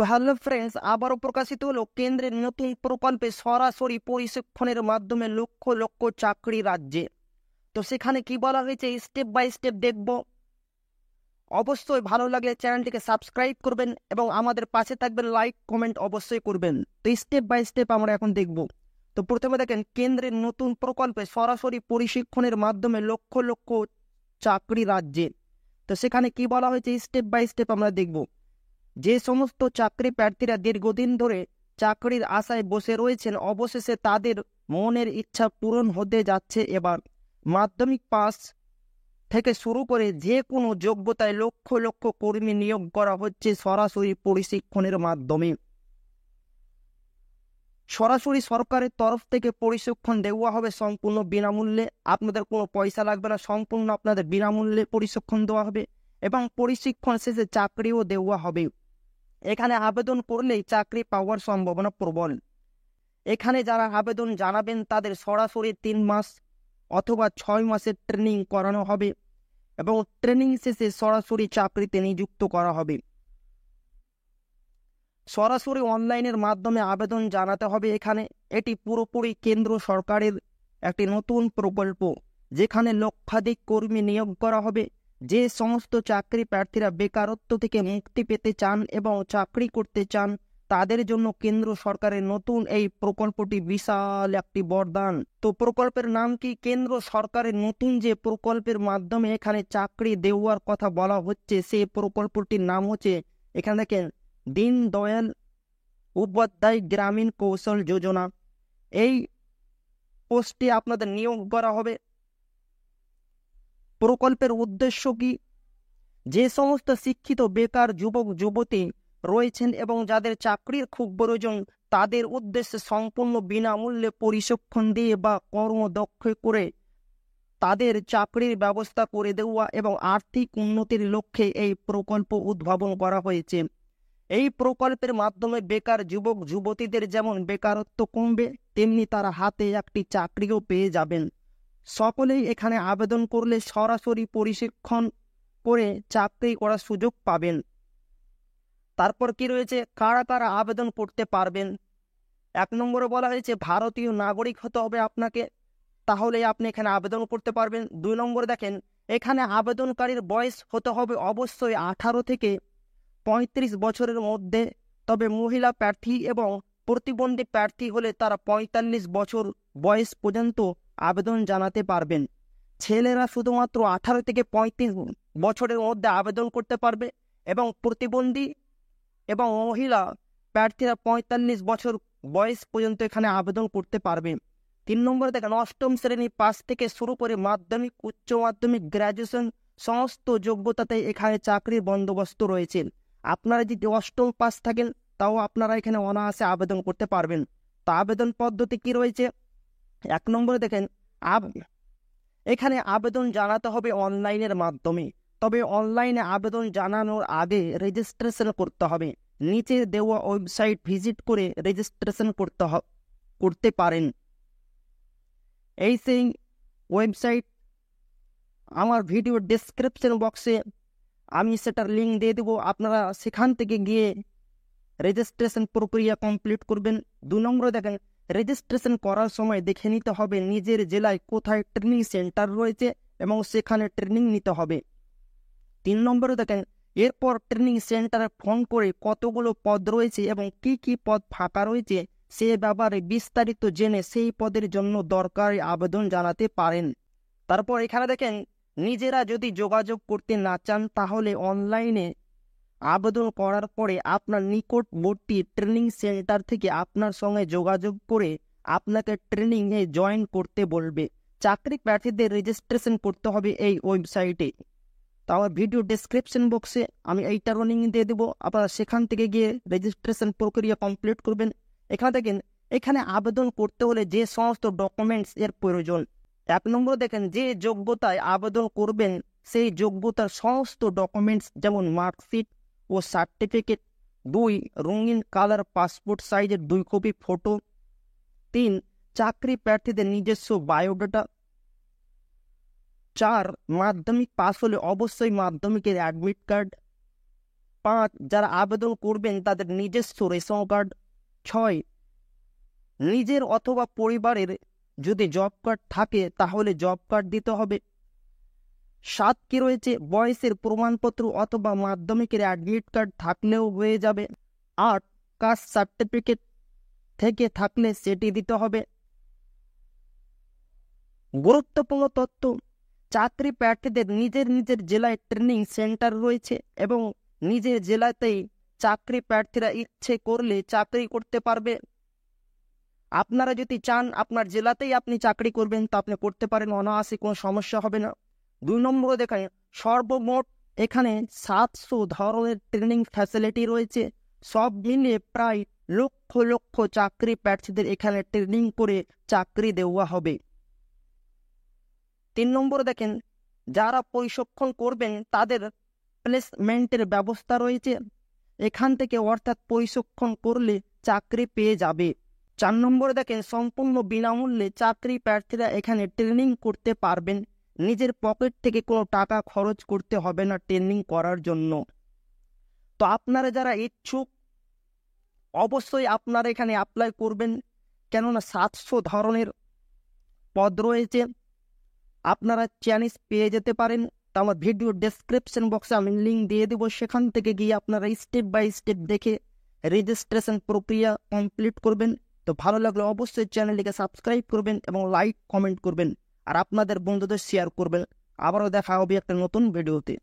তো hello friends, আবারও প্রকাশিত হলো কেন্দ্রের নতুন প্রকল্পে সরাসরি প্রশিক্ষণের মাধ্যমে লক্ষ লক্ষ চাকরি রাজ্যে। তো সেখানে কি বলা হয়েছে স্টেপ বাই স্টেপ দেখব। অবশ্যই ভালো লাগলে চ্যানেলটিকে সাবস্ক্রাইব করবেন এবং আমাদের পাশে থাকবেন, লাইক কমেন্ট অবশ্যই করবেন। তো স্টেপ বাই স্টেপ আমরা এখন দেখব। তো প্রথমে দেখেন, কেন্দ্রের নতুন প্রকল্পে সরাসরি প্রশিক্ষণের মাধ্যমে লক্ষ লক্ষ চাকরি রাজ্যে। তো সেখানে কি বলা হয়েছে স্টেপ বাই স্টেপ আমরা দেখব। যে সমস্ত চাকরি প্রার্থীরা দীর্ঘদিন ধরে চাকরির আশায় বসে রয়েছেন, অবশেষে তাদের মনের ইচ্ছা পূরণ হতে যাচ্ছে। এবার মাধ্যমিক পাস থেকে শুরু করে যে কোনো যোগ্যতায় লক্ষ লক্ষ কর্মী নিয়োগ করা হচ্ছে সরাসরি প্রশিক্ষণের মাধ্যমে। সরাসরি সরকারের তরফ থেকে প্রশিক্ষণ দেওয়া হবে সম্পূর্ণ বিনামূল্যে। আপনাদের কোনো পয়সা লাগবে না, সম্পূর্ণ আপনাদের বিনামূল্যে প্রশিক্ষণ দেওয়া হবে এবং প্রশিক্ষণ শেষে চাকরিও দেওয়া হবে। এখানে আবেদন করলেই চাকরি পাওয়ার সম্ভাবনা প্রবল। এখানে যারা আবেদন জানাবেন তাদের সরাসরি 3 মাস অথবা 6 মাসের ট্রেনিং করানো হবে এবং ট্রেনিং শেষে সরাসরি চাকরিতে নিযুক্ত করা হবে। সরাসরি অনলাইনের মাধ্যমে আবেদন জানাতে হবে। এখানে এটি পুরোপুরি কেন্দ্র সরকারের একটি নতুন প্রকল্প, যেখানে লক্ষাধিক কর্মী নিয়োগ করা হবে। যে সমস্ত চাকরি প্রার্থীরা বেকারত্ব থেকে মুক্তি পেতে চান এবং চাকরি করতে চান, তাদের জন্য কেন্দ্র সরকারের নতুন এই প্রকল্পটি বিশাল একটি বরদান। তো প্রকল্পের নাম কি? কেন্দ্র সরকারের নতুন যে প্রকল্পের মাধ্যমে এখানে চাকরি দেওয়ার কথা বলা হচ্ছে, সেই প্রকল্পটির নাম হচ্ছে, এখানে দেখেন, দীনদয়াল উপাধ্যায় গ্রামীণ কৌশল যোজনা। এই পোস্টে আপনাদের নিয়োগ করা হবে। প্রকল্পের উদ্দেশ্য কি? যে সমস্ত শিক্ষিত বেকার যুবক যুবতী রয়েছেন এবং যাদের চাকরির খুব প্রয়োজন, তাদের উদ্দেশ্যে সম্পূর্ণ বিনামূল্যে প্রশিক্ষণ দিয়ে বা কর্মদক্ষ করে তাদের চাকরির ব্যবস্থা করে দেওয়া এবং আর্থিক উন্নতির লক্ষ্যে এই প্রকল্প উদ্ভাবন করা হয়েছে। এই প্রকল্পের মাধ্যমে বেকার যুবক যুবতীদের যেমন বেকারত্ব কমবে, তেমনি তারা হাতে একটি চাকরিও পেয়ে যাবেন। সকলেই এখানে আবেদন করলে সরাসরি প্রশিক্ষণ করে চাকরি করার সুযোগ পাবেন। তারপর কি রয়েছে, কারা কারা আবেদন করতে পারবেন? 1 নম্বরে বলা হয়েছে ভারতীয় নাগরিক হতে হবে আপনাকে, তাহলে আপনি এখানে আবেদন করতে পারবেন। 2 নম্বরে দেখেন, এখানে আবেদনকারীর বয়স হতে হবে অবশ্যই 18 থেকে 35 বছরের মধ্যে। তবে মহিলা প্রার্থী এবং প্রতিবন্ধী প্রার্থী হলে তারা 45 বছর বয়স পর্যন্ত আবেদন জানাতে পারবেন। ছেলেরা শুধুমাত্র 18 থেকে 35 বছরের মধ্যে আবেদন করতে পারবে এবং প্রতিবন্ধী এবং মহিলা প্রার্থীরা 45 বছর বয়স পর্যন্ত এখানে আবেদন করতে পারবে। 3 নম্বরে দেখেন, 8ম শ্রেণী পাস থেকে শুরু করে মাধ্যমিক, উচ্চ মাধ্যমিক, গ্র্যাজুয়েশন সমস্ত যোগ্যতাতে এখানে চাকরির বন্দোবস্ত রয়েছে। আপনারা যদি 8ম পাস থাকেন, তাও আপনারা এখানে অনায়াসে আবেদন করতে পারবেন। তা আবেদন পদ্ধতি কি রয়েছে? 1 নম্বরে দেখেন, এখানে আবেদন জানাতে হবে অনলাইনের মাধ্যমে। তবে অনলাইনে আবেদন জানানোর আগে রেজিস্ট্রেশন করতে হবে। নিচে দেওয়া ওয়েবসাইট ভিজিট করে রেজিস্ট্রেশন করতে পারেন। এই সেই ওয়েবসাইট, আমার ভিডিও ডেসক্রিপশন বক্সে আমি সেটার লিঙ্ক দিয়ে দেবো। আপনারা সেখান থেকে গিয়ে রেজিস্ট্রেশন প্রক্রিয়া কমপ্লিট করবেন। 2 নম্বরে দেখেন, রেজিস্ট্রেশন করার সময় দেখে নিতে হবে নিজের জেলায় কোথায় ট্রেনিং সেন্টার রয়েছে এবং সেখানে ট্রেনিং নিতে হবে। 3 নম্বরে দেখেন, এরপর ট্রেনিং সেন্টারে ফোন করে কতগুলো পদ রয়েছে এবং কি কি পদ ফাঁকা রয়েছে সে ব্যাপারে বিস্তারিত জেনে সেই পদের জন্য দরকারি আবেদন জানাতে পারেন। তারপর এখানে দেখেন, নিজেরা যদি যোগাযোগ করতে না চান, তাহলে অনলাইনে আবেদন করার পরে আপনার নিকটবর্তী ট্রেনিং সেন্টার থেকে আপনার সঙ্গে যোগাযোগ করে আপনাকে ট্রেনিংয়ে জয়েন করতে বলবে। চাকরি প্রার্থীদের রেজিস্ট্রেশন করতে হবে এই ওয়েবসাইটে। তো আমার ভিডিও ডেসক্রিপশন বক্সে আমি এইটারও লিঙ্ক দিয়ে দেবো, আপনারা সেখান থেকে গিয়ে রেজিস্ট্রেশন প্রক্রিয়া কমপ্লিট করবেন। এখানে দেখেন, এখানে আবেদন করতে হলে যে সমস্ত ডকুমেন্টস এর প্রয়োজন। 1 নম্বর দেখেন, যে যোগ্যতায় আবেদন করবেন সেই যোগ্যতার সমস্ত ডকুমেন্টস, যেমন মার্কশিট ও সার্টিফিকেট। 2 রঙিন কালার পাসপোর্ট সাইজের 2 কপি ফটো। 3 চাকরি প্রার্থীদের নিজস্ব বায়োডাটা। 4 মাধ্যমিক পাস হলে অবশ্যই মাধ্যমিকের অ্যাডমিট কার্ড। 5 যারা আবেদন করবেন তাদের নিজস্ব রেশন কার্ড। 6 নিজের অথবা পরিবারের যদি জব কার্ড থাকে তাহলে জব কার্ড দিতে হবে। 7 কি রয়েছে, বয়সের প্রমাণপত্র অথবা মাধ্যমিকের অ্যাডমিট কার্ড থাকলেও হয়ে যাবে। 8 কাস্ট সার্টিফিকেট থেকে থাকলে সেটি দিতে হবে। গুরুত্বপূর্ণ তথ্য, চাকরি প্রার্থীদের নিজের নিজের জেলায় ট্রেনিং সেন্টার রয়েছে এবং নিজের জেলাতেই চাকরি প্রার্থীরা ইচ্ছে করলে চাকরি করতে পারবে। আপনারা যদি চান আপনার জেলাতেই আপনি চাকরি করবেন তা আপনি করতে পারেন, অনায়াসে কোনো সমস্যা হবে না। 2 নম্বরে দেখেন, সর্বমোট এখানে 700 ধরনের ট্রেনিং ফ্যাসিলিটি রয়েছে। সব মিলিয়ে প্রায় লক্ষ লক্ষ চাকরি প্রার্থীদের এখানে ট্রেনিং করে চাকরি দেওয়া হবে। 3 নম্বরে দেখেন, যারা প্রশিক্ষণ করবেন তাদের প্লেসমেন্টের ব্যবস্থা রয়েছে এখান থেকে, অর্থাৎ প্রশিক্ষণ করলে চাকরি পেয়ে যাবে। 4 নম্বরে দেখেন, সম্পূর্ণ বিনামূল্যে চাকরি প্রার্থীরা এখানে ট্রেনিং করতে পারবেন, নিজের পকেট থেকে কোনো টাকা খরচ করতে হবে না ট্রেনিং করার জন্য। তো আপনারা যারা ইচ্ছুক অবশ্যই আপনারা এখানে অ্যাপ্লাই করবেন, কেননা 700 ধরনের পদ রয়েছে, আপনারা চান্স পেয়ে যেতে পারেন। তো আমার ভিডিও ডেসক্রিপশন বক্সে আমি লিঙ্ক দিয়ে দেবো, সেখান থেকে গিয়ে আপনারা স্টেপ বাই স্টেপ দেখে রেজিস্ট্রেশন প্রক্রিয়া কমপ্লিট করবেন। তো ভালো লাগলে অবশ্যই চ্যানেলটিকে সাবস্ক্রাইব করবেন এবং লাইক কমেন্ট করবেন আর আপনাদের বন্ধুদের শেয়ার করবেন। আবারও দেখা হবে একটা নতুন ভিডিওতে।